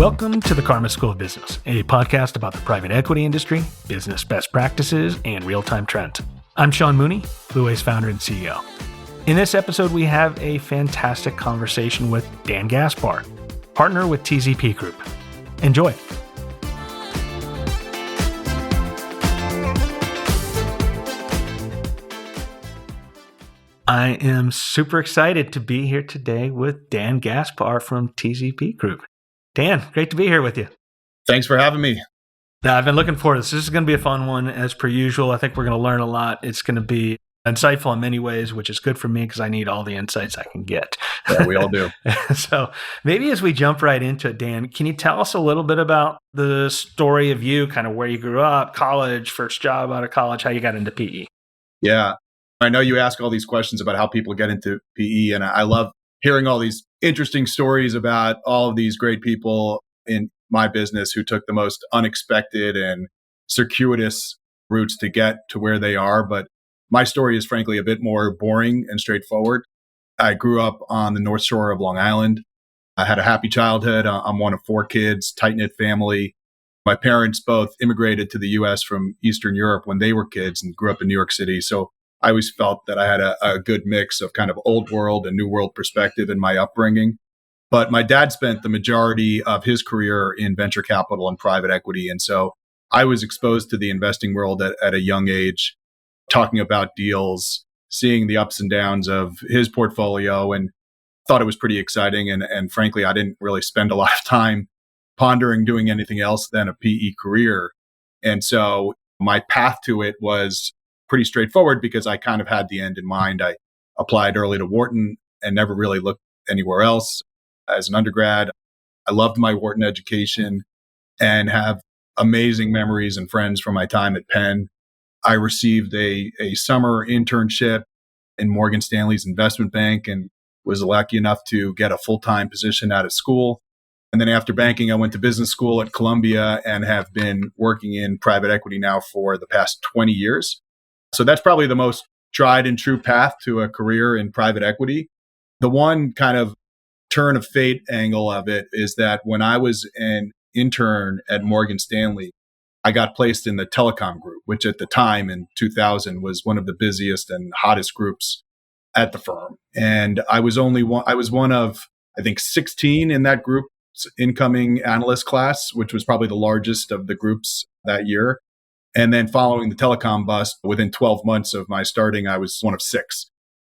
Welcome to the Karma School of Business, a podcast about the private equity industry, business best practices, and real-time trends. I'm Sean Mooney, Blueway's founder and CEO. In this episode, we have a fantastic conversation with Dan Gaspar, partner with TZP Group. Enjoy. I am super excited to be here today with Dan Gaspar from TZP Group. Dan, great to be here with you. Thanks for having me. Now, I've been looking forward to this. This is going to be a fun one, as per usual. I think we're going to learn a lot. It's going to be insightful in many ways, which is good for me because I need all the insights I can get. Yeah, we all do. So maybe as we jump right into it, Dan, can you tell us a little bit about the story of you, kind of where you grew up, college, first job out of college, how you got into PE? Yeah. I know you ask all these questions about how people get into PE, and I love hearing all these interesting stories about all of these great people in my business who took the most unexpected and circuitous routes to get to where they are. But my story is frankly a bit more boring and straightforward. I grew up on the North Shore of Long Island. I had a happy childhood. I'm one of four kids, tight-knit family. My parents both immigrated to the U.S. from Eastern Europe when they were kids and grew up in New York City. So I always felt that I had a good mix of kind of old world and new world perspective in my upbringing. But my dad spent the majority of his career in venture capital and private equity. And so I was exposed to the investing world at a young age, talking about deals, seeing the ups and downs of his portfolio, and thought it was pretty exciting. And frankly, I didn't really spend a lot of time pondering doing anything else than a PE career. And so my path to it was pretty straightforward because I kind of had the end in mind. I applied early to Wharton and never really looked anywhere else. As an undergrad, I loved my Wharton education and have amazing memories and friends from my time at Penn. I received a summer internship in Morgan Stanley's investment bank and was lucky enough to get a full-time position out of school. And then after banking, I went to business school at Columbia and have been working in private equity now for the past 20 years. So that's probably the most tried and true path to a career in private equity. The one kind of turn of fate angle of it is that when I was an intern at Morgan Stanley, I got placed in the telecom group, which at the time in 2000 was one of the busiest and hottest groups at the firm. And I was one of, I think, 16 in that group's incoming analyst class, which was probably the largest of the groups that year. And then following the telecom bust, within 12 months of my starting, I was one of 6.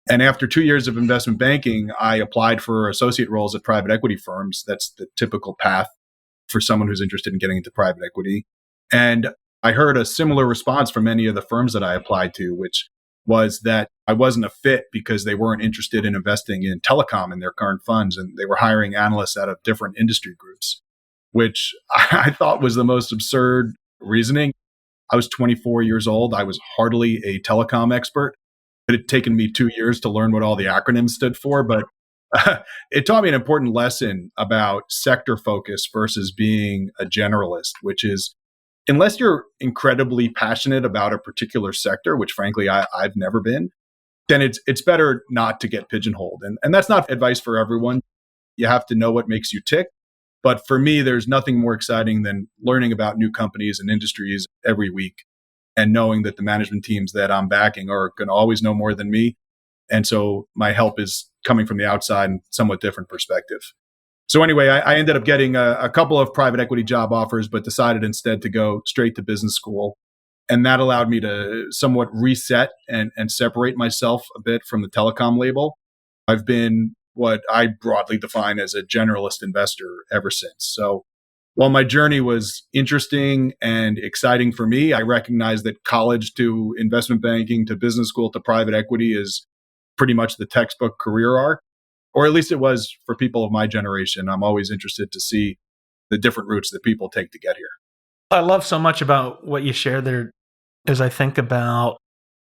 And after 2 years of investment banking, I applied for associate roles at private equity firms. That's the typical path for someone who's interested in getting into private equity. And I heard a similar response from many of the firms that I applied to, which was that I wasn't a fit because they weren't interested in investing in telecom in their current funds. And they were hiring analysts out of different industry groups, which I thought was the most absurd reasoning. I was 24 years old. I was hardly a telecom expert. It had taken me 2 years to learn what all the acronyms stood for, but it taught me an important lesson about sector focus versus being a generalist, which is unless you're incredibly passionate about a particular sector, which frankly I've never been, then it's better not to get pigeonholed. And that's not advice for everyone. You have to know what makes you tick. But for me, there's nothing more exciting than learning about new companies and industries every week and knowing that the management teams that I'm backing are going to always know more than me. And so my help is coming from the outside and somewhat different perspective. So anyway, I ended up getting a couple of private equity job offers, but decided instead to go straight to business school. And that allowed me to somewhat reset and separate myself a bit from the telecom label. I've been what I broadly define as a generalist investor ever since. So while my journey was interesting and exciting for me, I recognize that college to investment banking to business school to private equity is pretty much the textbook career arc, or at least it was for people of my generation. I'm always interested to see the different routes that people take to get here. I love so much about what you shared there as I think about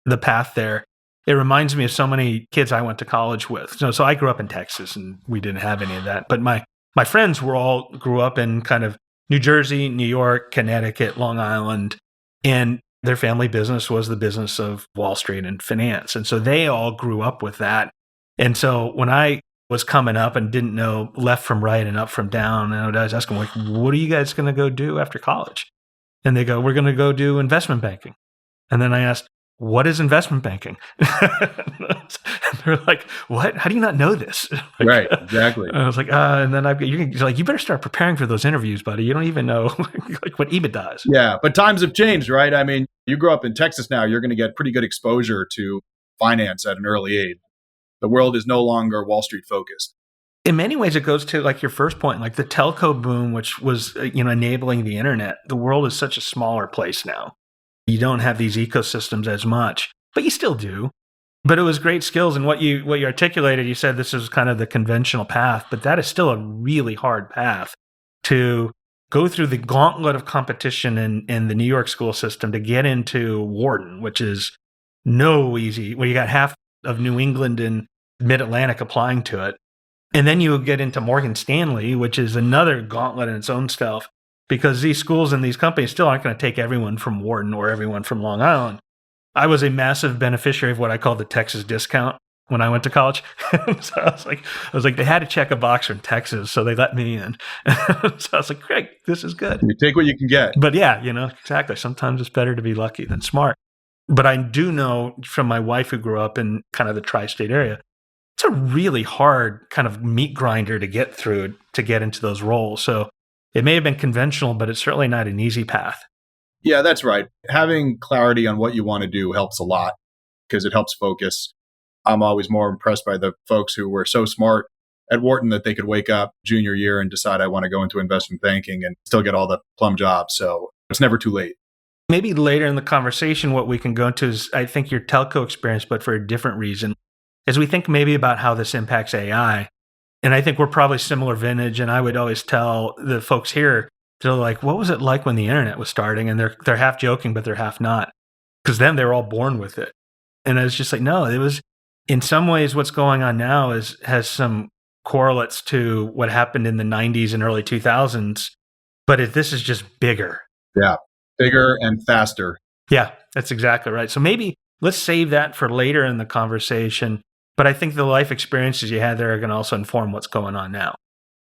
the path there. It reminds me of so many kids I went to college with. So I grew up in Texas and we didn't have any of that. But my friends grew up in kind of New Jersey, New York, Connecticut, Long Island, and their family business was the business of Wall Street and finance. And so they all grew up with that. And so when I was coming up and didn't know left from right and up from down. And I was asking, like, what are you guys going to go do after college? And they go, we're going to go do investment banking. And then I asked, what is investment banking? And they're like, what? How do you not know this? Like, Right, exactly. I was like, and then you're like, you better start preparing for those interviews, buddy. You don't even know like what EBITDA is. Yeah, but times have changed, right? I mean, you grow up in Texas now, you're going to get pretty good exposure to finance at an early age. The world is no longer Wall Street focused. In many ways, it goes to like your first point, like the telco boom, which was enabling the internet. The world is such a smaller place now. You don't have these ecosystems as much, but you still do. But it was great skills, and what you articulated. You said this is kind of the conventional path, but that is still a really hard path to go through the gauntlet of competition in the New York school system to get into Wharton, which is no easy. Well, you got half of New England and Mid-Atlantic applying to it. And then you get into Morgan Stanley, which is another gauntlet in its own self, because these schools and these companies still aren't going to take everyone from Wharton or everyone from Long Island. I was a massive beneficiary of what I call the Texas discount when I went to college. So I was like, they had to check a box from Texas, so they let me in. So I was like, great, this is good. You take what you can get. But yeah, exactly. Sometimes it's better to be lucky than smart. But I do know from my wife who grew up in kind of the tri-state area, it's a really hard kind of meat grinder to get through to get into those roles. So it may have been conventional, but it's certainly not an easy path. Yeah, that's right. Having clarity on what you want to do helps a lot because it helps focus. I'm always more impressed by the folks who were so smart at Wharton that they could wake up junior year and decide I want to go into investment banking and still get all the plum jobs. So it's never too late. Maybe later in the conversation, what we can go into is, I think, your telco experience, but for a different reason, as we think maybe about how this impacts AI. And I think we're probably similar vintage. And I would always tell the folks here, they're like, what was it like when the internet was starting? And they're half joking, but they're half not. Because then they were all born with it. And I was just like, no, it was, in some ways, what's going on now has some correlates to what happened in the 90s and early 2000s. But this is just bigger. Yeah, bigger and faster. Yeah, that's exactly right. So maybe let's save that for later in the conversation. But I think the life experiences you had there are going to also inform what's going on now.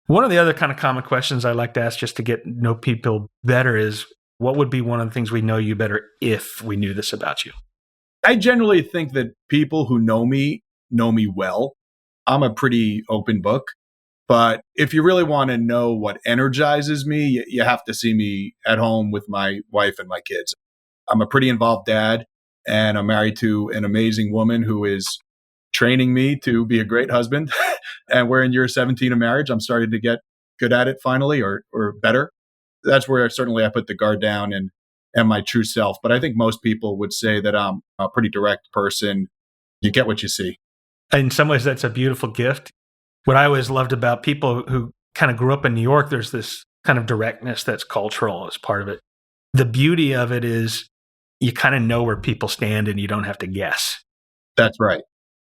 One of the other kind of common questions I like to ask just to get to know people better is, what would be one of the things we know you better if we knew this about you? I generally think that people who know me well. I'm a pretty open book. But if you really want to know what energizes me, you have to see me at home with my wife and my kids. I'm a pretty involved dad, and I'm married to an amazing woman who is training me to be a great husband. And we're in year 17 of marriage. I'm starting to get good at it finally, or better. That's where certainly I put the guard down and my true self. But I think most people would say that I'm a pretty direct person. You get what you see. In some ways, that's a beautiful gift. What I always loved about people who kind of grew up in New York, there's this kind of directness that's cultural as part of it. The beauty of it is you kind of know where people stand and you don't have to guess. That's right.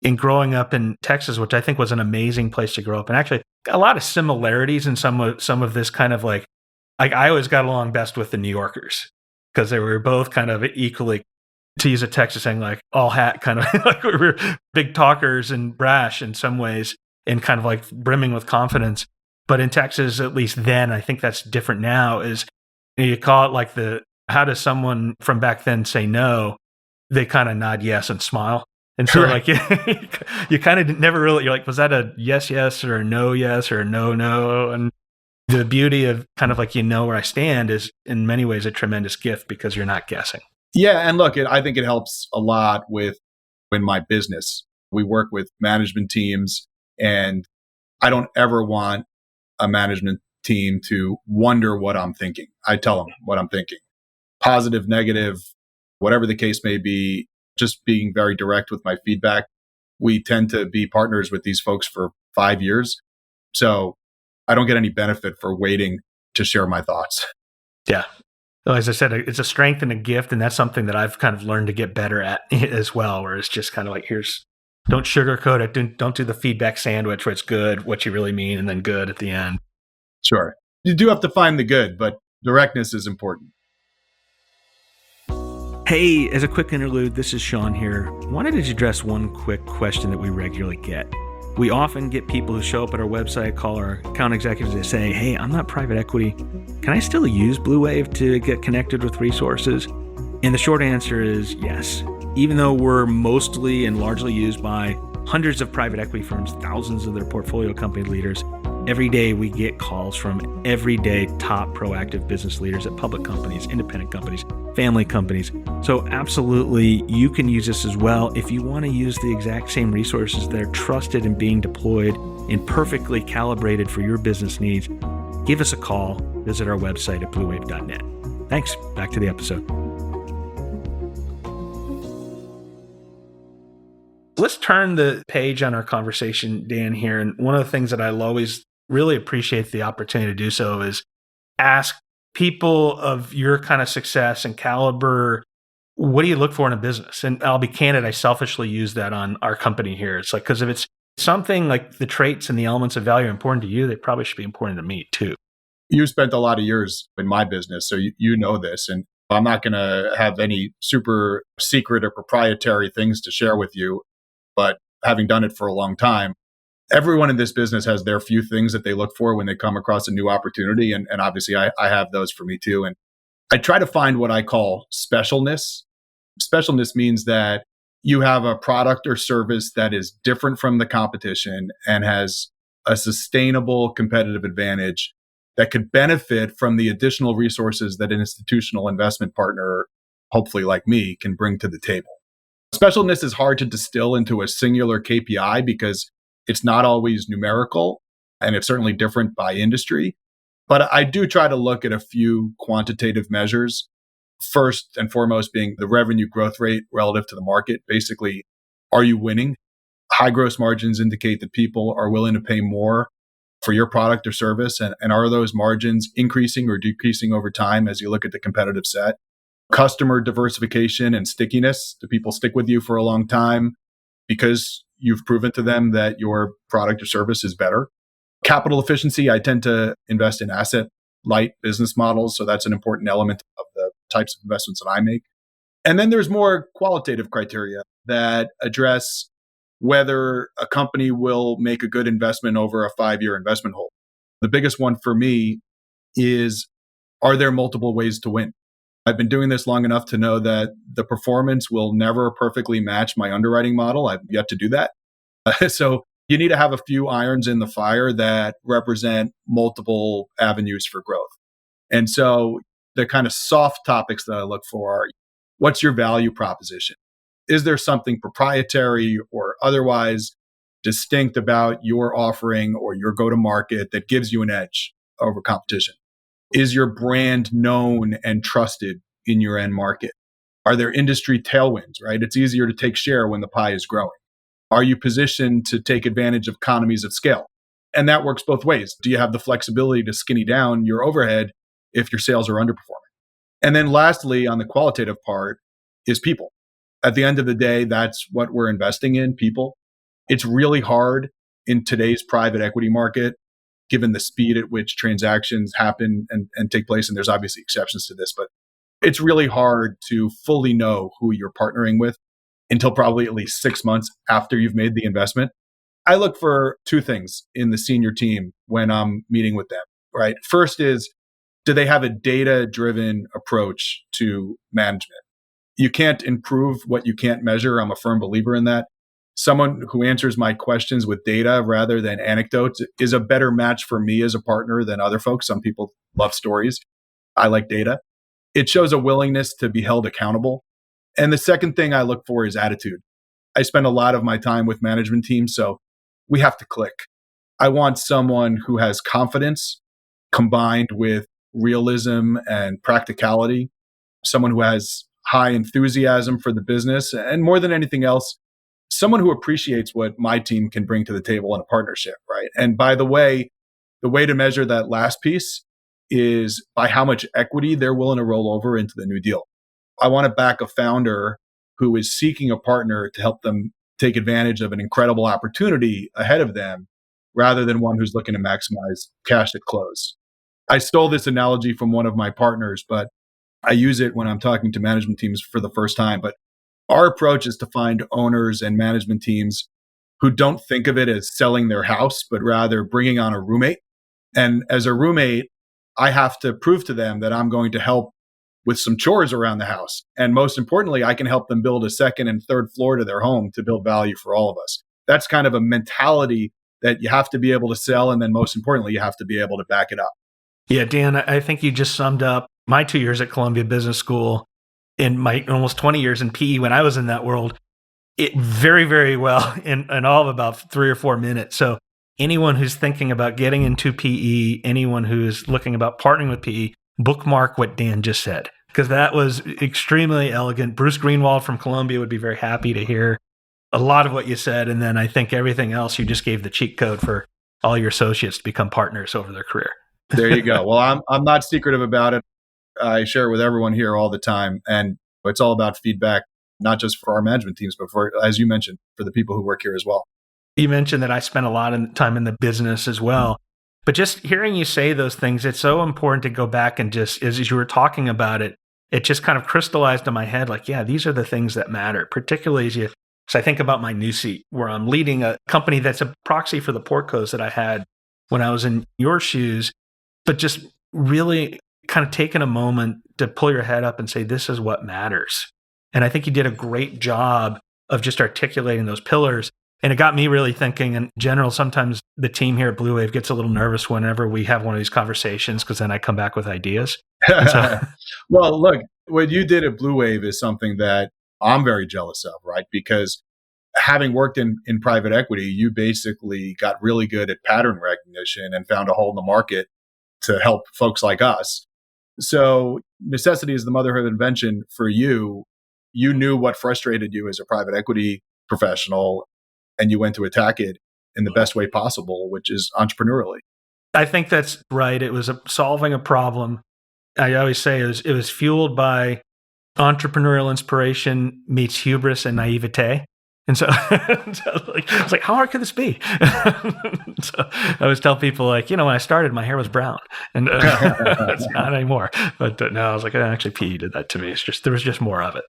In growing up in Texas, which I think was an amazing place to grow up, and actually a lot of similarities in some of this kind of like I always got along best with the New Yorkers because they were both kind of equally, to use a Texas saying, like all hat kind of like we were big talkers and brash in some ways and kind of like brimming with confidence. But in Texas, at least then, I think that's different now, is you call it like how does someone from back then say no? They kind of nod yes and smile. And so like you kind of never really, you're like, was that a yes, yes, or a no, yes, or a no, no? And the beauty of kind of like, where I stand is in many ways a tremendous gift because you're not guessing. Yeah. And look, I think it helps a lot in my business. We work with management teams, and I don't ever want a management team to wonder what I'm thinking. I tell them what I'm thinking. Positive, negative, whatever the case may be, just being very direct with my feedback. We tend to be partners with these folks for 5 years. So I don't get any benefit for waiting to share my thoughts. Yeah. Well, as I said, it's a strength and a gift. And that's something that I've kind of learned to get better at as well, where it's just kind of like, don't sugarcoat it. Don't do the feedback sandwich where it's good, what you really mean, and then good at the end. Sure. You do have to find the good, but directness is important. Hey, as a quick interlude, this is Sean here. Wanted to address one quick question that we regularly get. We often get people who show up at our website, call our account executives, and say, hey, I'm not private equity. Can I still use Blue Wave to get connected with resources? And the short answer is yes. Even though we're mostly and largely used by hundreds of private equity firms, thousands of their portfolio company leaders, every day we get calls from everyday top proactive business leaders at public companies, independent companies, family companies. So absolutely, you can use this as well. If you want to use the exact same resources that are trusted and being deployed and perfectly calibrated for your business needs, give us a call. Visit our website at bluewave.net. Thanks. Back to the episode. Let's turn the page on our conversation, Dan, here. And one of the things that I always really appreciate the opportunity to do so is ask people of your kind of success and caliber, what do you look for in a business? And I'll be candid, I selfishly use that on our company here. It's like, because if it's something like the traits and the elements of value are important to you, they probably should be important to me too. You spent a lot of years in my business, so you know this. And I'm not going to have any super secret or proprietary things to share with you. But having done it for a long time, everyone in this business has their few things that they look for when they come across a new opportunity. And obviously, I have those for me too. And I try to find what I call specialness. Specialness means that you have a product or service that is different from the competition and has a sustainable competitive advantage that could benefit from the additional resources that an institutional investment partner, hopefully like me, can bring to the table. Specialness is hard to distill into a singular KPI because it's not always numerical, and it's certainly different by industry. But I do try to look at a few quantitative measures. First and foremost being the revenue growth rate relative to the market. Basically, are you winning? High gross margins indicate that people are willing to pay more for your product or service. And are those margins increasing or decreasing over time as you look at the competitive set? Customer diversification and stickiness. Do people stick with you for a long time because you've proven to them that your product or service is better? Capital efficiency. I tend to invest in asset light business models. So that's an important element of the types of investments that I make. And then there's more qualitative criteria that address whether a company will make a good investment over a 5-year investment hold. The biggest one for me is, are there multiple ways to win? I've been doing this long enough to know that the performance will never perfectly match my underwriting model. I've yet to do that. So you need to have a few irons in the fire that represent multiple avenues for growth. And so the kind of soft topics that I look for are, what's your value proposition? Is there something proprietary or otherwise distinct about your offering or your go-to-market that gives you an edge over competition? Is your brand known and trusted in your end market? Are there industry tailwinds, right? It's easier to take share when the pie is growing. Are you positioned to take advantage of economies of scale? And that works both ways. Do you have the flexibility to skinny down your overhead if your sales are underperforming? And then lastly, on the qualitative part is people. At the end of the day, that's what we're investing in, people. It's really hard in today's private equity market, given the speed at which transactions happen and take place. And there's obviously exceptions to this, but it's really hard to fully know who you're partnering with until probably at least 6 months after you've made the investment. I look for two things in the senior team when I'm meeting with them, right? First is, do they have a data-driven approach to management? You can't improve what you can't measure. I'm a firm believer in that. Someone who answers my questions with data rather than anecdotes is a better match for me as a partner than other folks. Some people love stories. I like data. It shows a willingness to be held accountable. And the second thing I look for is attitude. I spend a lot of my time with management teams, so we have to click. I want someone who has confidence combined with realism and practicality, someone who has high enthusiasm for the business, and more than anything else, someone who appreciates what my team can bring to the table in a partnership, right? And by the way to measure that last piece is by how much equity they're willing to roll over into the new deal. I want to back a founder who is seeking a partner to help them take advantage of an incredible opportunity ahead of them, rather than one who's looking to maximize cash at close. I stole this analogy from one of my partners, but I use it when I'm talking to management teams for the first time. But our approach is to find owners and management teams who don't think of it as selling their house, but rather bringing on a roommate. And as a roommate, I have to prove to them that I'm going to help with some chores around the house. And most importantly, I can help them build a second and third floor to their home to build value for all of us. That's kind of a mentality that you have to be able to sell. And then most importantly, you have to be able to back it up. Yeah, Dan, I think you just summed up my 2 years at Columbia Business School and my almost 20 years in PE when I was in that world it very, very well in all of about 3 or 4 minutes. So anyone who's thinking about getting into PE, anyone who's looking about partnering with PE, bookmark what Dan just said, because that was extremely elegant. Bruce Greenwald from Columbia would be very happy to hear a lot of what you said. And then I think everything else, you just gave the cheat code for all your associates to become partners over their career. There you go. Well, I'm not secretive about it. I share it with everyone here all the time. And it's all about feedback, not just for our management teams, but for, as you mentioned, for the people who work here as well. You mentioned that I spent a lot of time in the business as well. But just hearing you say those things, it's so important to go back and just, as you were talking about it, it just kind of crystallized in my head, like, yeah, these are the things that matter, particularly as I think about my new seat, where I'm leading a company that's a proxy for the portcos that I had when I was in your shoes, but just really kind of taking a moment to pull your head up and say, this is what matters. And I think you did a great job of just articulating those pillars. And it got me really thinking. In general, sometimes the team here at Blue Wave gets a little nervous whenever we have one of these conversations, because then I come back with ideas. So, well, look, what you did at Blue Wave is something that I'm very jealous of, right? Because having worked in private equity, you basically got really good at pattern recognition and found a hole in the market to help folks like us. So necessity is the mother of invention for you. You knew what frustrated you as a private equity professional, and you went to attack it in the best way possible, which is entrepreneurially. I think that's right. It was solving a problem. I always say it was fueled by entrepreneurial inspiration meets hubris and naivete. And so, it's like, how hard could this be? So I always tell people, like, when I started, my hair was brown, and it's not anymore. But no, I was like, actually, PE did that to me. There was just more of it.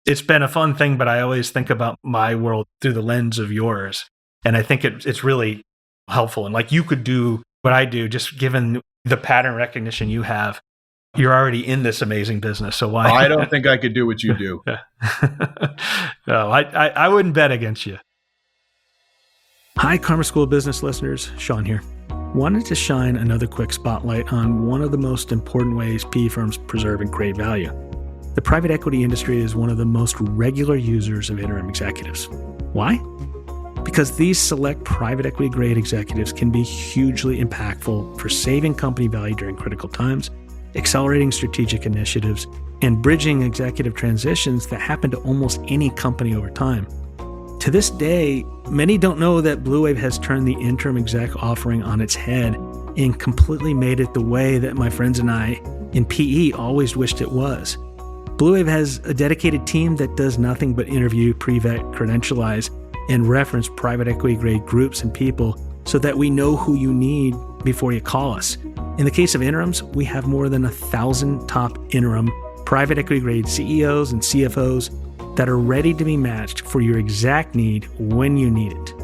It's been a fun thing, but I always think about my world through the lens of yours. And I think it's really helpful. And like, you could do what I do, just given the pattern recognition you have. You're already in this amazing business. So why? I don't think I could do what you do. No, I wouldn't bet against you. Hi, Karma School of Business listeners. Sean here. Wanted to shine another quick spotlight on one of the most important ways PE firms preserve and create value. The private equity industry is one of the most regular users of interim executives. Why? Because these select private equity grade executives can be hugely impactful for saving company value during critical times, accelerating strategic initiatives, and bridging executive transitions that happen to almost any company over time. To this day, many don't know that Blue Wave has turned the interim exec offering on its head and completely made it the way that my friends and I in PE always wished it was. Blue Wave has a dedicated team that does nothing but interview, pre-vet, credentialize, and reference private equity grade groups and people so that we know who you need before you call us. In the case of interims, we have more than 1,000 top interim private equity grade CEOs and CFOs that are ready to be matched for your exact need when you need it.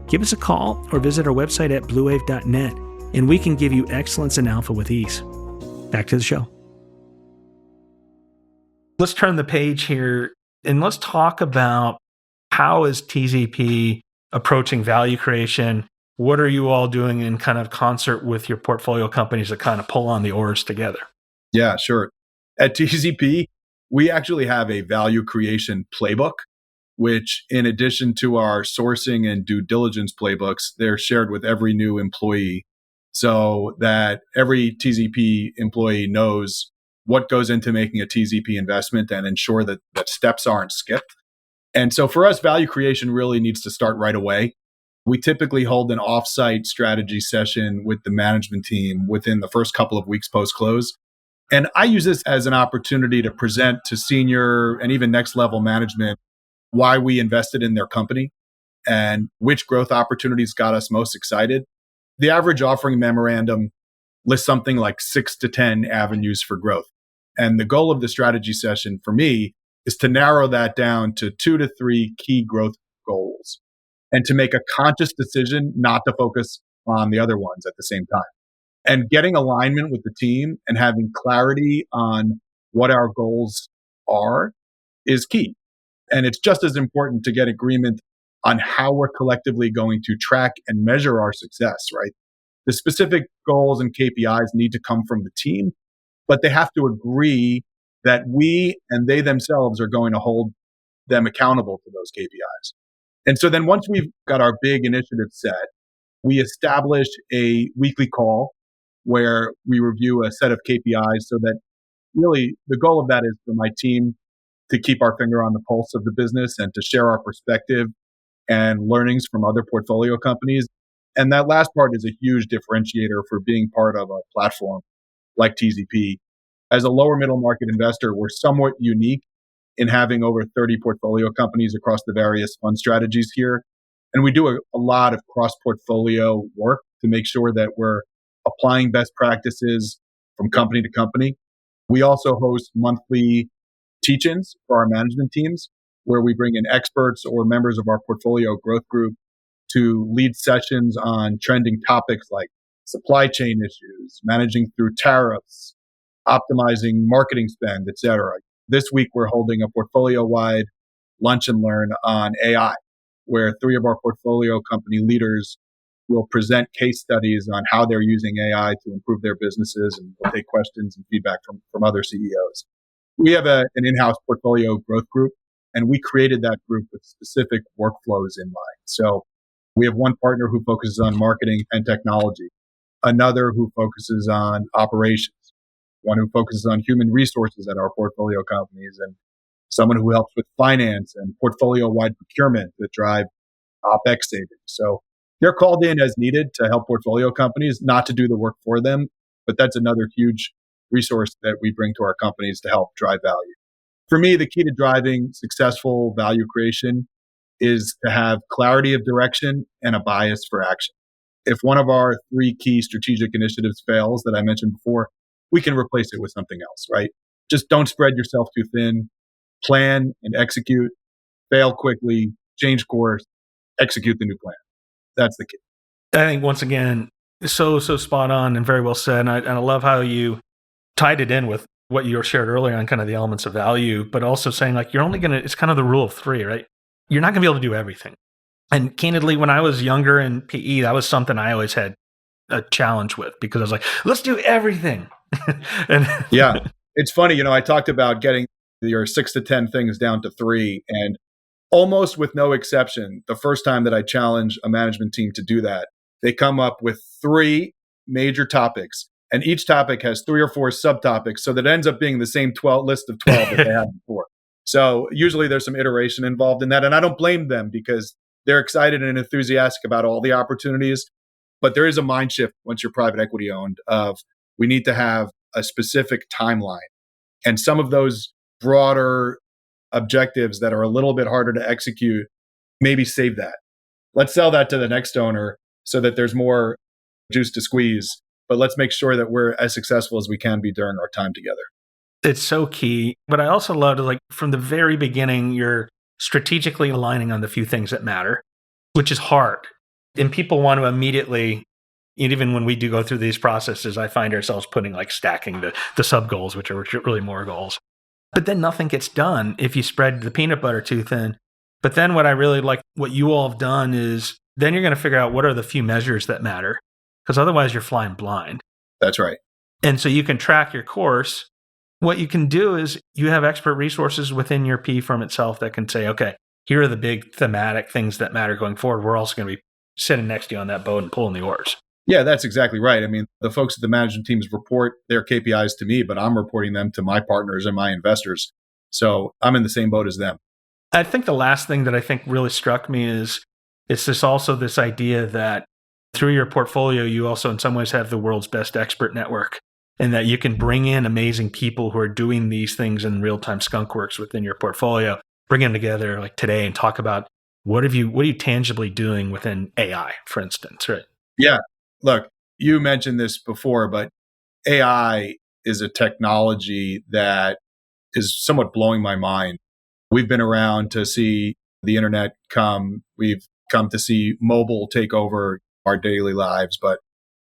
Give us a call or visit our website at bluewave.net, and we can give you excellence and alpha with ease. Back to the show. Let's turn the page here and let's talk about how is TZP approaching value creation? What are you all doing in kind of concert with your portfolio companies that kind of pull on the oars together? Yeah, sure. At TZP, we actually have a value creation playbook, which in addition to our sourcing and due diligence playbooks, they're shared with every new employee so that every TZP employee knows what goes into making a TZP investment and ensure that steps aren't skipped. And so for us, value creation really needs to start right away. We typically hold an offsite strategy session with the management team within the first couple of weeks post-close. And I use this as an opportunity to present to senior and even next level management why we invested in their company and which growth opportunities got us most excited. The average offering memorandum lists something like 6 to 10 avenues for growth. And the goal of the strategy session for me is to narrow that down to 2 to 3 key growth goals. and to make a conscious decision not to focus on the other ones at the same time. And getting alignment with the team and having clarity on what our goals are is key. And it's just as important to get agreement on how we're collectively going to track and measure our success, right? The specific goals and KPIs need to come from the team, but they have to agree that we and they themselves are going to hold them accountable to those KPIs. And so then once we've got our big initiative set, we establish a weekly call where we review a set of KPIs so that really the goal of that is for my team to keep our finger on the pulse of the business and to share our perspective and learnings from other portfolio companies. And that last part is a huge differentiator for being part of a platform like TZP. As a lower middle market investor, we're somewhat unique in having over 30 portfolio companies across the various fund strategies here. And we do a lot of cross portfolio work to make sure that we're applying best practices from company to company. We also host monthly teach-ins for our management teams where we bring in experts or members of our portfolio growth group to lead sessions on trending topics like supply chain issues, managing through tariffs, optimizing marketing spend, et cetera. This week, we're holding a portfolio-wide lunch and learn on AI, where 3 of our portfolio company leaders will present case studies on how they're using AI to improve their businesses, and we'll take questions and feedback from other CEOs. We have an in-house portfolio growth group, and we created that group with specific workflows in mind. So we have one partner who focuses on marketing and technology, another who focuses on operations, one who focuses on human resources at our portfolio companies, and someone who helps with finance and portfolio-wide procurement that drive OpEx savings. So they're called in as needed to help portfolio companies, not to do the work for them, but that's another huge resource that we bring to our companies to help drive value. For me, the key to driving successful value creation is to have clarity of direction and a bias for action. If one of our 3 key strategic initiatives fails that I mentioned before, we can replace it with something else, right? Just don't spread yourself too thin. Plan and execute, fail quickly, change course, execute the new plan. That's the key. I think once again, so spot on and very well said. And I love how you tied it in with what you shared earlier on kind of the elements of value, but also saying like, you're only going to, it's kind of the rule of 3, right? You're not going to be able to do everything. And candidly, when I was younger in PE, that was something I always had a challenge with because I was like, let's do everything. Yeah. It's funny, I talked about getting your 6 to 10 things down to 3, and almost with no exception, the first time that I challenge a management team to do that, they come up with 3 major topics, and each topic has 3 or 4 subtopics, so that ends up being the same list of 12 that they had before. So usually there's some iteration involved in that, and I don't blame them because they're excited and enthusiastic about all the opportunities, but there is a mind shift once you're private equity owned of we need to have a specific timeline, and some of those broader objectives that are a little bit harder to execute, maybe save that. Let's sell that to the next owner so that there's more juice to squeeze, but let's make sure that we're as successful as we can be during our time together. It's so key. But I also love to from the very beginning, you're strategically aligning on the few things that matter, which is hard. And people want to immediately, even when we do go through these processes, I find ourselves putting stacking the sub goals, which are really more goals. But then nothing gets done if you spread the peanut butter too thin. But then what I really like, what you all have done is then you're going to figure out what are the few measures that matter, because otherwise you're flying blind. That's right. And so you can track your course. What you can do is you have expert resources within your PE firm itself that can say, okay, here are the big thematic things that matter going forward. We're also going to be sitting next to you on that boat and pulling the oars. Yeah, that's exactly right. I mean, the folks at the management teams report their KPIs to me, but I'm reporting them to my partners and my investors. So I'm in the same boat as them. I think the last thing that I think really struck me is it's this idea that through your portfolio, you also in some ways have the world's best expert network, and that you can bring in amazing people who are doing these things in real-time skunkworks within your portfolio, bring them together like today and talk about what are you tangibly doing within AI, for instance, right? Yeah. Look, you mentioned this before, but AI is a technology that is somewhat blowing my mind. We've been around to see the internet come. We've come to see mobile take over our daily lives. But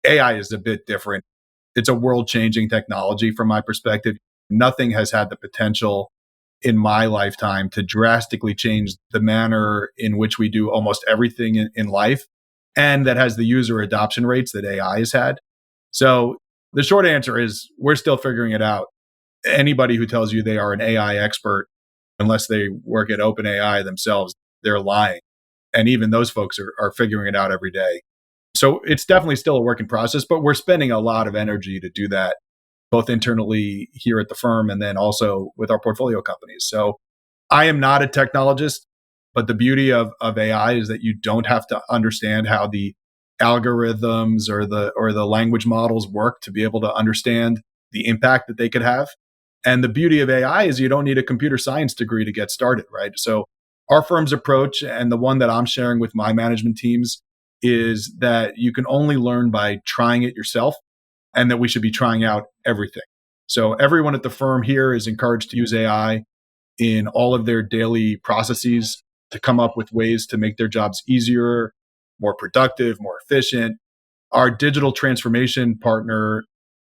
AI is a bit different. It's a world-changing technology from my perspective. Nothing has had the potential in my lifetime to drastically change the manner in which we do almost everything in life, and that has the user adoption rates that AI has had. So the short answer is we're still figuring it out. Anybody who tells you they are an AI expert, unless they work at OpenAI themselves, they're lying. And even those folks are figuring it out every day. So it's definitely still a work in process, but we're spending a lot of energy to do that, both internally here at the firm and then also with our portfolio companies. So I am not a technologist, but the beauty of AI is that you don't have to understand how the algorithms or the language models work to be able to understand the impact that they could have. And the beauty of AI is you don't need a computer science degree to get started, right? So our firm's approach, and the one that I'm sharing with my management teams, is that you can only learn by trying it yourself, and that we should be trying out everything. So everyone at the firm here is encouraged to use AI in all of their daily processes to come up with ways to make their jobs easier, more productive, more efficient. Our digital transformation partner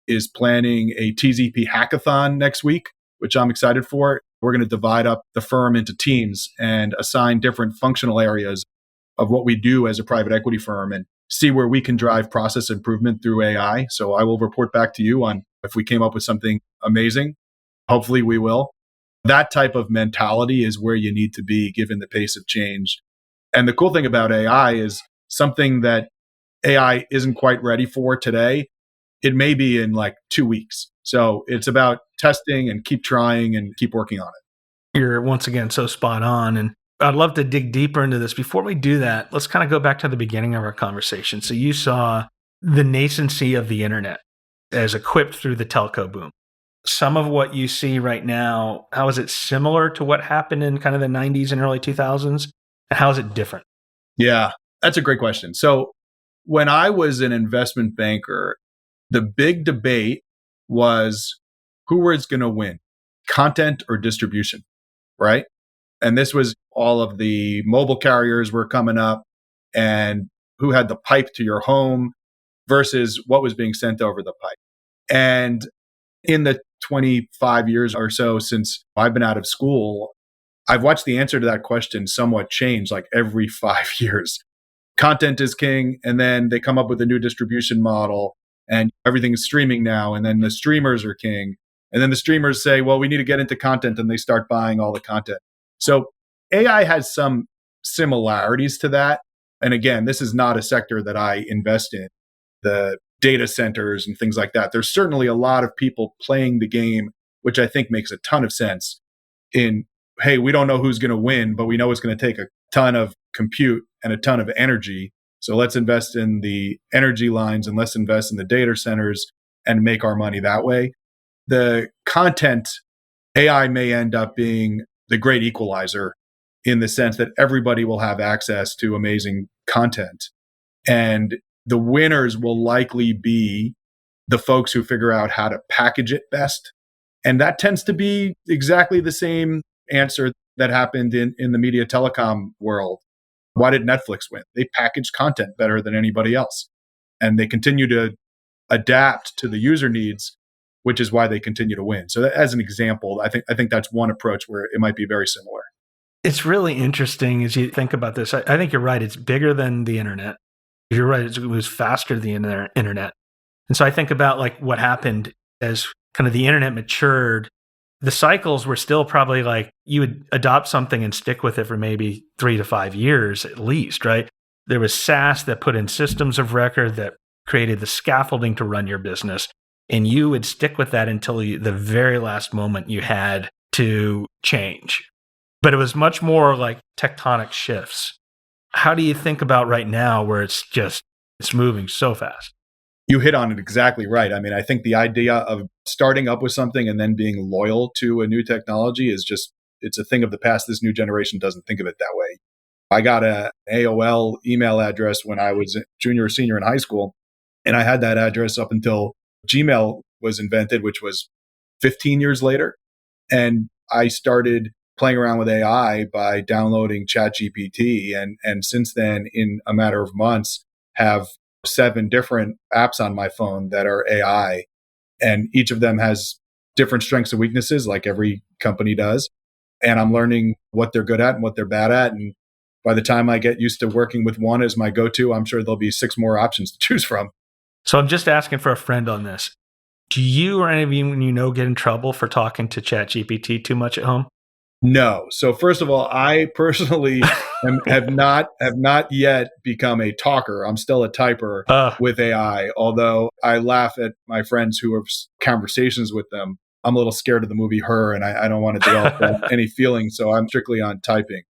is planning a TZP hackathon next week, which I'm excited for. We're going to divide up the firm into teams and assign different functional areas of what we do as a private equity firm and see where we can drive process improvement through AI. So I will report back to you on if we came up with something amazing. Hopefully we will. That type of mentality is where you need to be given the pace of change. And the cool thing about AI is something that AI isn't quite ready for today. It may be in like 2 weeks. So it's about testing and keep trying and keep working on it. You're once again so spot on. And I'd love to dig deeper into this. Before we do that, let's kind of go back to the beginning of our conversation. So you saw the nascency of the internet as equipped through the telco boom. Some of what you see right now, how is it similar to what happened in kind of the 90s and early 2000s? And how is it different? Yeah, that's a great question. So when I was an investment banker, the big debate was who was going to win, content or distribution, right? And this was all of the mobile carriers were coming up and who had the pipe to your home versus what was being sent over the pipe. And in the 25 years or so since I've been out of school, I've watched the answer to that question somewhat change like every 5 years. Content is king, and then they come up with a new distribution model, and everything is streaming now, and then the streamers are king. And then the streamers say, well, we need to get into content, and they start buying all the content. So AI has some similarities to that. And again, this is not a sector that I invest in, the data centers and things like that. There's certainly a lot of people playing the game, which I think makes a ton of sense in, hey, we don't know who's going to win, but we know it's going to take a ton of compute and a ton of energy. So let's invest in the energy lines and let's invest in the data centers and make our money that way. The content, AI may end up being the great equalizer in the sense that everybody will have access to amazing content. And the winners will likely be the folks who figure out how to package it best. And that tends to be exactly the same answer that happened in the media telecom world. Why did Netflix win? They packaged content better than anybody else. And they continue to adapt to the user needs, which is why they continue to win. So as an example, I think that's one approach where it might be very similar. It's really interesting as you think about this. I think you're right. It's bigger than the internet. You're right. It was faster than the internet. And so I think about like what happened as kind of the internet matured. The cycles were still probably like you would adopt something and stick with it for maybe 3 to 5 years at least, right? There was SaaS that put in systems of record that created the scaffolding to run your business. And you would stick with that until the very last moment you had to change. But it was much more like tectonic shifts. How do you think about right now where it's moving so fast? You hit on it exactly right. I mean, I think the idea of starting up with something and then being loyal to a new technology is it's a thing of the past. This new generation doesn't think of it that way. I got an AOL email address when I was a junior or senior in high school, and I had that address up until Gmail was invented, which was 15 years later. And I started playing around with AI by downloading ChatGPT. And since then, in a matter of months, have 7 different apps on my phone that are AI. And each of them has different strengths and weaknesses, like every company does. And I'm learning what they're good at and what they're bad at. And by the time I get used to working with one as my go-to, I'm sure there'll be 6 more options to choose from. So I'm just asking for a friend on this. Do you or any of you get in trouble for talking to ChatGPT too much at home? No. So first of all, I personally have not yet become a talker. I'm still a typer with AI. Although I laugh at my friends who have conversations with them. I'm a little scared of the movie Her, and I don't want to develop any feelings. So I'm strictly on typing.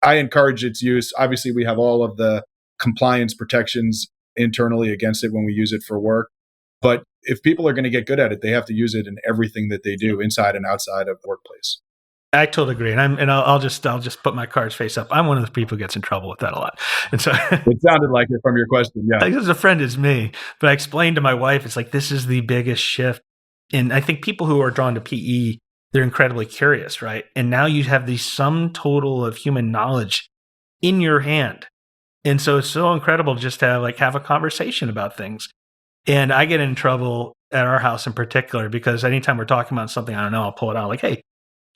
I encourage its use. Obviously, we have all of the compliance protections internally against it when we use it for work. But if people are going to get good at it, they have to use it in everything that they do inside and outside of the workplace. I totally agree, and I'll just put my cards face up. I'm one of the people who gets in trouble with that a lot, and so it sounded like it from your question. Yeah, because a friend is me, but I explained to my wife, it's like this is the biggest shift, and I think people who are drawn to PE, they're incredibly curious, right? And now you have the sum total of human knowledge in your hand, and so it's so incredible just to have a conversation about things. And I get in trouble at our house in particular because anytime we're talking about something I don't know, I'll pull it out like, hey,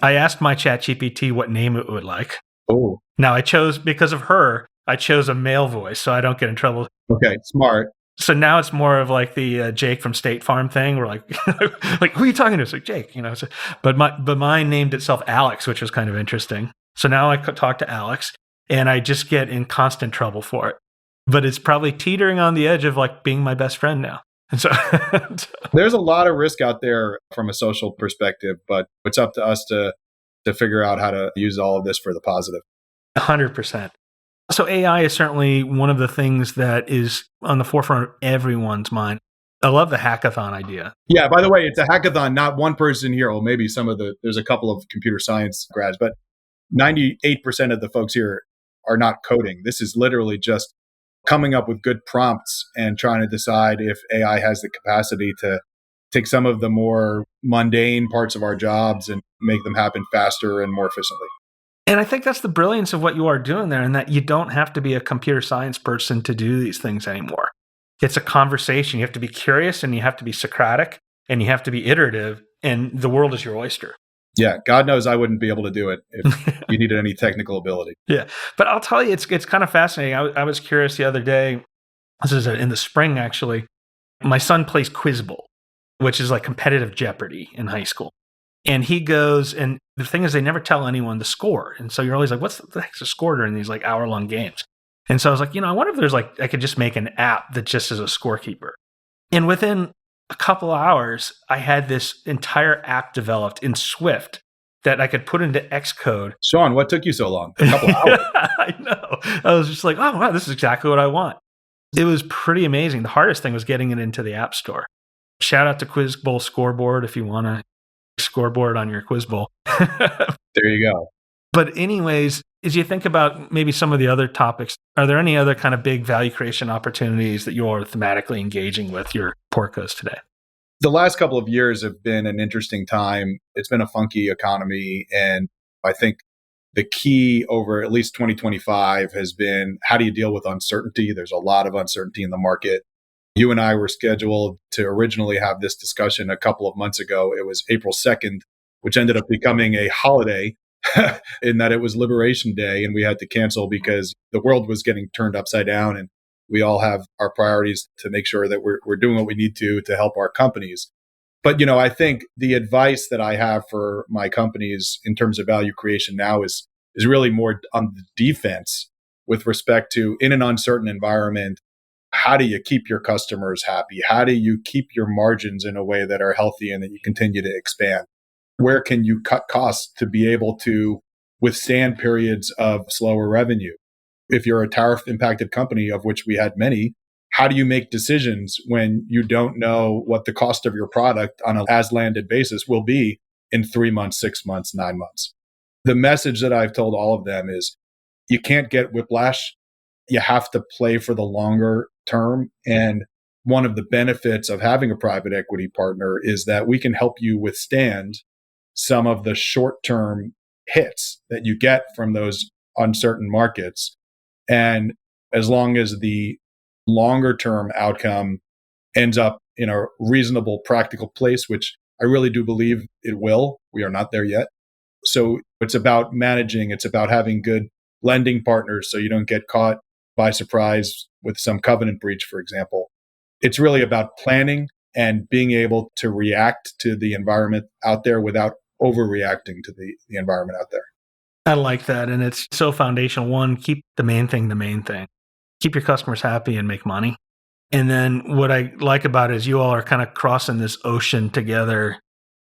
I asked my ChatGPT what name it would like. Oh. Now because of her, I chose a male voice so I don't get in trouble. Okay, smart. So now it's more of like the Jake from State Farm thing. We're like, like, who are you talking to? It's like, Jake, So, but mine named itself Alex, which was kind of interesting. So now I could talk to Alex and I just get in constant trouble for it. But it's probably teetering on the edge of being my best friend now. And so there's a lot of risk out there from a social perspective, but it's up to us to figure out how to use all of this for the positive. 100%. So AI is certainly one of the things that is on the forefront of everyone's mind. I love the hackathon idea. Yeah, by the way, it's a hackathon, not one person here. Well, maybe there's a couple of computer science grads, but 98% of the folks here are not coding. This is literally just coming up with good prompts and trying to decide if AI has the capacity to take some of the more mundane parts of our jobs and make them happen faster and more efficiently. And I think that's the brilliance of what you are doing there, and that you don't have to be a computer science person to do these things anymore. It's a conversation. You have to be curious and you have to be Socratic and you have to be iterative, and the world is your oyster. Yeah, God knows I wouldn't be able to do it if you needed any technical ability. Yeah, but I'll tell you, it's kind of fascinating. I was curious the other day. This is in the spring, actually. My son plays Quiz Bowl, which is like competitive Jeopardy in high school. And he goes, and the thing is, they never tell anyone the score. And so you're always like, what's the heck's the score during these hour-long games? And so I was like, I wonder if there's I could just make an app that just is a scorekeeper. And within a couple of hours, I had this entire app developed in Swift that I could put into Xcode. Sean, what took you so long? A couple hours. I know. I was just like, oh, wow, this is exactly what I want. It was pretty amazing. The hardest thing was getting it into the App Store. Shout out to Quiz Bowl Scoreboard if you want to scoreboard on your Quiz Bowl. There you go. But anyways, as you think about maybe some of the other topics, are there any other kind of big value creation opportunities that you're thematically engaging with your portcos today? The last couple of years have been an interesting time. It's been a funky economy. And I think the key over at least 2025 has been, how do you deal with uncertainty? There's a lot of uncertainty in the market. You and I were scheduled to originally have this discussion a couple of months ago. It was April 2nd, which ended up becoming a holiday in that it was Liberation Day, and we had to cancel because the world was getting turned upside down, and we all have our priorities to make sure that we're doing what we need to help our companies. But, I think the advice that I have for my companies in terms of value creation now is really more on the defense with respect to, in an uncertain environment, how do you keep your customers happy? How do you keep your margins in a way that are healthy and that you continue to expand? Where can you cut costs to be able to withstand periods of slower revenue? If you're a tariff impacted company, of which we had many, how do you make decisions when you don't know what the cost of your product on an as landed basis will be in 3 months, 6 months, 9 months? The message that I've told all of them is you can't get whiplash. You have to play for the longer term. And one of the benefits of having a private equity partner is that we can help you withstand some of the short-term hits that you get from those uncertain markets. And as long as the longer term outcome ends up in a reasonable, practical place, which I really do believe it will, we are not there yet. So it's about managing, it's about having good lending partners so you don't get caught by surprise with some covenant breach, for example. It's really about planning and being able to react to the environment out there without overreacting to the environment out there. I like that. And it's so foundational. One, keep the main thing the main thing. Keep your customers happy and make money. And then what I like about it is you all are kind of crossing this ocean together.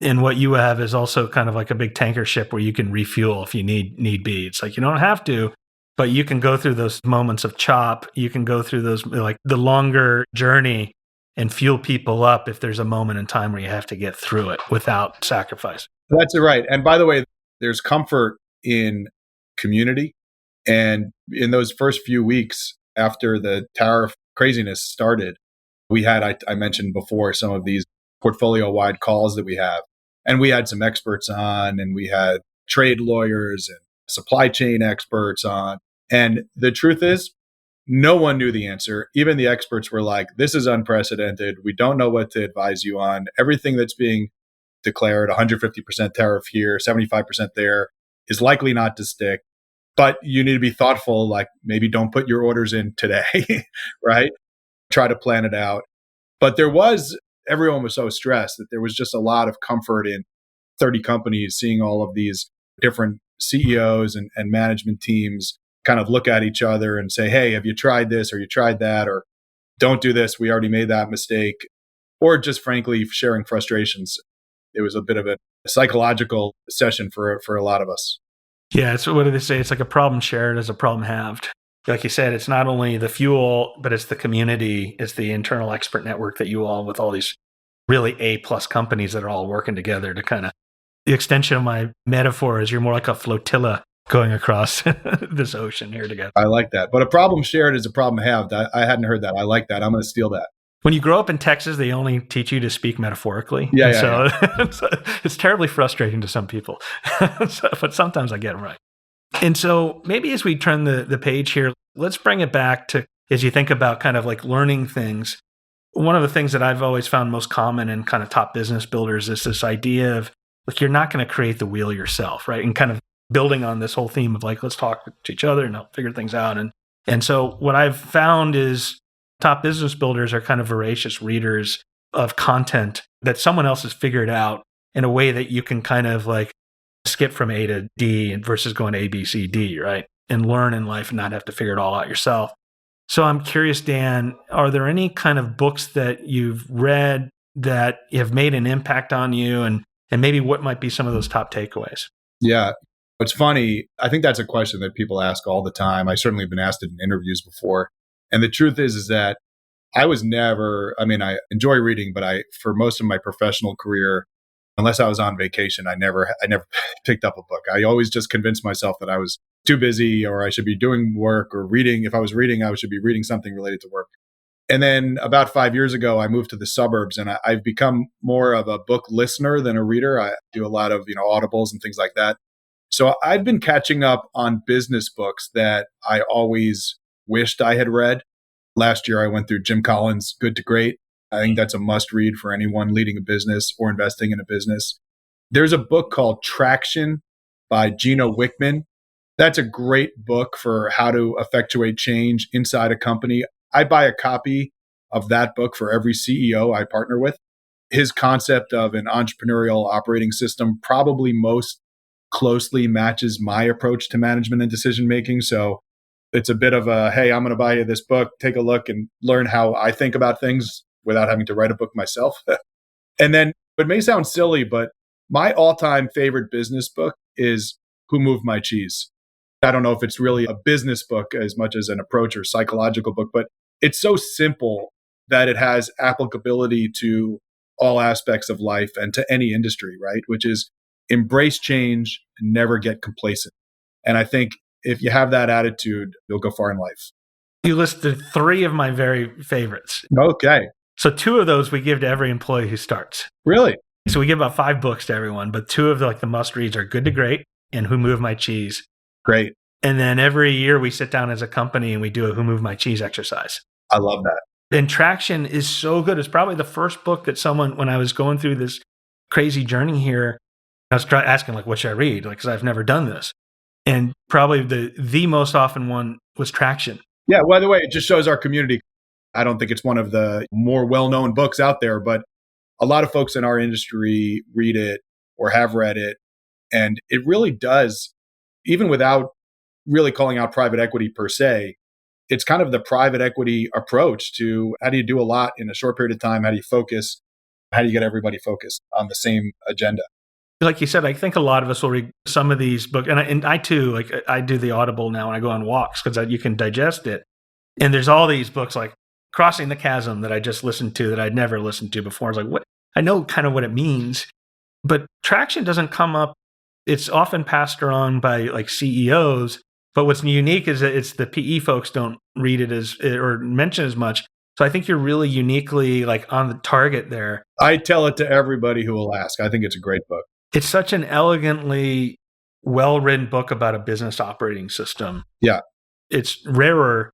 And what you have is also kind of like a big tanker ship where you can refuel if you need be. It's like you don't have to, but you can go through those moments of chop. You can go through those, like the longer journey, and fuel people up if there's a moment in time where you have to get through it without sacrifice. That's right. And by the way, there's comfort in community. And in those first few weeks after the tariff craziness started, we had, I mentioned before, some of these portfolio-wide calls that we have. And we had some experts on, and we had trade lawyers and supply chain experts on. And the truth is, no one knew the answer. Even the experts were like, this is unprecedented. We don't know what to advise you on. Everything that's being declared, 150% tariff here, 75% there, is likely not to stick. But you need to be thoughtful, like maybe don't put your orders in today, right? Try to plan it out. But everyone was so stressed that there was just a lot of comfort in 30 companies seeing all of these different CEOs and management teams kind of look at each other and say, hey, have you tried this or you tried that, or don't do this, we already made that mistake, or just frankly sharing frustrations. It was a bit of a psychological session for a lot of us. Yeah, it's what do they say? It's like a problem shared is a problem halved. Like you said, it's not only the fuel, but it's the community, it's the internal expert network that you all, with all these really A-plus companies that are all working together to kind of, the extension of my metaphor is you're more like a flotilla going across this ocean here together. I like that. But a problem shared is a problem halved. I hadn't heard that. I like that. I'm going to steal that. When you grow up in Texas, they only teach you to speak metaphorically. Yeah. So it's terribly frustrating to some people. But sometimes I get it right. And so maybe as we turn the page here, let's bring it back to, as you think about kind of like learning things, one of the things that I've always found most common in kind of top business builders is this idea of, like, you're not going to create the wheel yourself, right? And kind of building on this whole theme of like, let's talk to each other and help figure things out. And so what I've found is top business builders are kind of voracious readers of content that someone else has figured out in a way that you can kind of like skip from A to D versus going A, B, C, D, right? And learn in life and not have to figure it all out yourself. So I'm curious, Dan, are there any kind of books that you've read that have made an impact on you, and maybe what might be some of those top takeaways? Yeah. It's funny. I think that's a question that people ask all the time. I certainly have been asked it in interviews before. And the truth is that I was never, I mean, I enjoy reading, but for most of my professional career, unless I was on vacation, I never picked up a book. I always just convinced myself that I was too busy, or I should be doing work or reading. If I was reading, I should be reading something related to work. And then about 5 years ago, I moved to the suburbs, and I've become more of a book listener than a reader. I do a lot of, audibles and things like that. So I've been catching up on business books that I always wished I had read. Last year, I went through Jim Collins' Good to Great. I think that's a must read for anyone leading a business or investing in a business. There's a book called Traction by Gino Wickman. That's a great book for how to effectuate change inside a company. I buy a copy of that book for every CEO I partner with. His concept of an entrepreneurial operating system probably most closely matches my approach to management and decision making. So it's a bit of a, hey, I'm going to buy you this book, take a look and learn how I think about things without having to write a book myself. And then it may sound silly, but my all-time favorite business book is Who Moved My Cheese? I don't know if it's really a business book as much as an approach or psychological book, but it's so simple that it has applicability to all aspects of life and to any industry, right? Which is embrace change and never get complacent. And I think if you have that attitude, you'll go far in life. You listed 3 of my very favorites. Okay. So 2 of those we give to every employee who starts. Really? So we give about 5 books to everyone, but 2 of the must reads are Good to Great and Who Moved My Cheese. Great. And then every year we sit down as a company and we do a Who Moved My Cheese exercise. I love that. And Traction is so good. It's probably the first book that someone, when I was going through this crazy journey here, I was asking, like, what should I read? Like, because I've never done this. And probably the most often one was Traction. Yeah, by the way, it just shows our community. I don't think it's one of the more well-known books out there, but a lot of folks in our industry read it or have read it. And it really does, even without really calling out private equity per se, it's kind of the private equity approach to how do you do a lot in a short period of time? How do you focus? How do you get everybody focused on the same agenda? Like you said, I think a lot of us will read some of these books. And I too, like I do the Audible now when I go on walks because you can digest it. And there's all these books like Crossing the Chasm that I just listened to that I'd never listened to before. I was like, what? I know kind of what it means, but Traction doesn't come up. It's often passed around by like CEOs. But what's unique is that it's the PE folks don't read it or mention as much. So I think you're really uniquely like on the target there. I tell it to everybody who will ask. I think it's a great book. It's such an elegantly well-written book about a business operating system. Yeah. It's rarer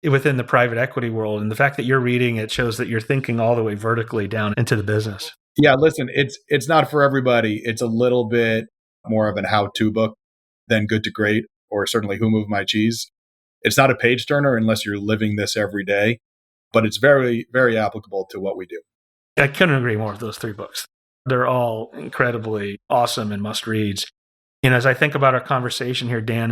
within the private equity world. And the fact that you're reading it shows that you're thinking all the way vertically down into the business. Yeah, listen, it's not for everybody. It's a little bit more of an how-to book than Good to Great, or certainly Who Moved My Cheese. It's not a page turner unless you're living this every day, but it's very, very applicable to what we do. I couldn't agree more with those three books. They're all incredibly awesome and must reads. And as I think about our conversation here, Dan,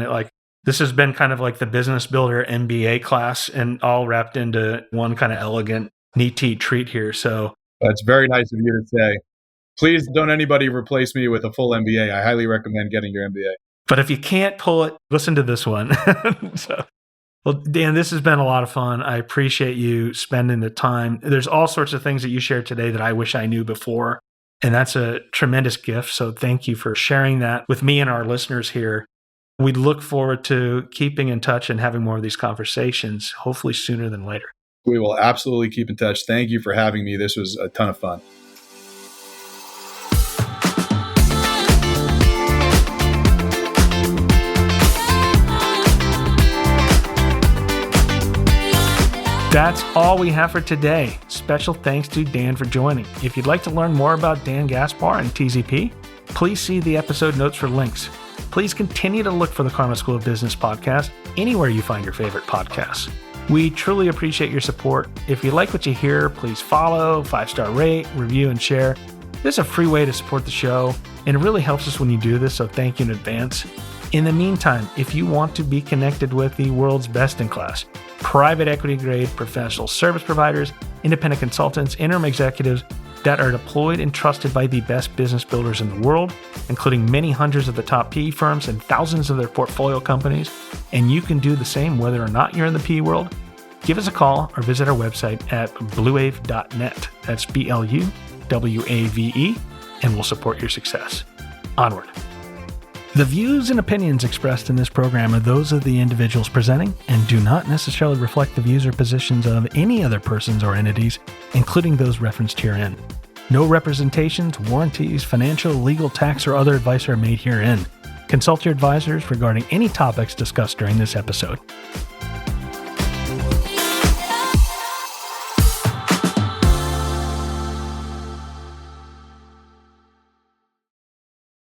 this has been kind of like the Business Builder MBA class and all wrapped into one kind of elegant, neat treat here. So that's very nice of you to say. Please don't anybody replace me with a full MBA. I highly recommend getting your MBA. But if you can't pull it, listen to this one. Well, Dan, this has been a lot of fun. I appreciate you spending the time. There's all sorts of things that you shared today that I wish I knew before. And that's a tremendous gift. So thank you for sharing that with me and our listeners here. We look forward to keeping in touch and having more of these conversations, hopefully sooner than later. We will absolutely keep in touch. Thank you for having me. This was a ton of fun. That's all we have for today. Special thanks to Dan for joining. If you'd like to learn more about Dan Gaspar and TZP, please see the episode notes for links. Please continue to look for the Karma School of Business podcast anywhere you find your favorite podcasts. We truly appreciate your support. If you like what you hear, please follow, 5-star rate, review, and share. This is a free way to support the show, and it really helps us when you do this, so thank you in advance. In the meantime, if you want to be connected with the world's best-in-class, private equity-grade professional service providers, independent consultants, interim executives that are deployed and trusted by the best business builders in the world, including many hundreds of the top PE firms and thousands of their portfolio companies, and you can do the same whether or not you're in the PE world, give us a call or visit our website at bluewave.net. That's BLUWAVE, and we'll support your success. Onward. The views and opinions expressed in this program are those of the individuals presenting and do not necessarily reflect the views or positions of any other persons or entities, including those referenced herein. No representations, warranties, financial, legal, tax, or other advice are made herein. Consult your advisors regarding any topics discussed during this episode.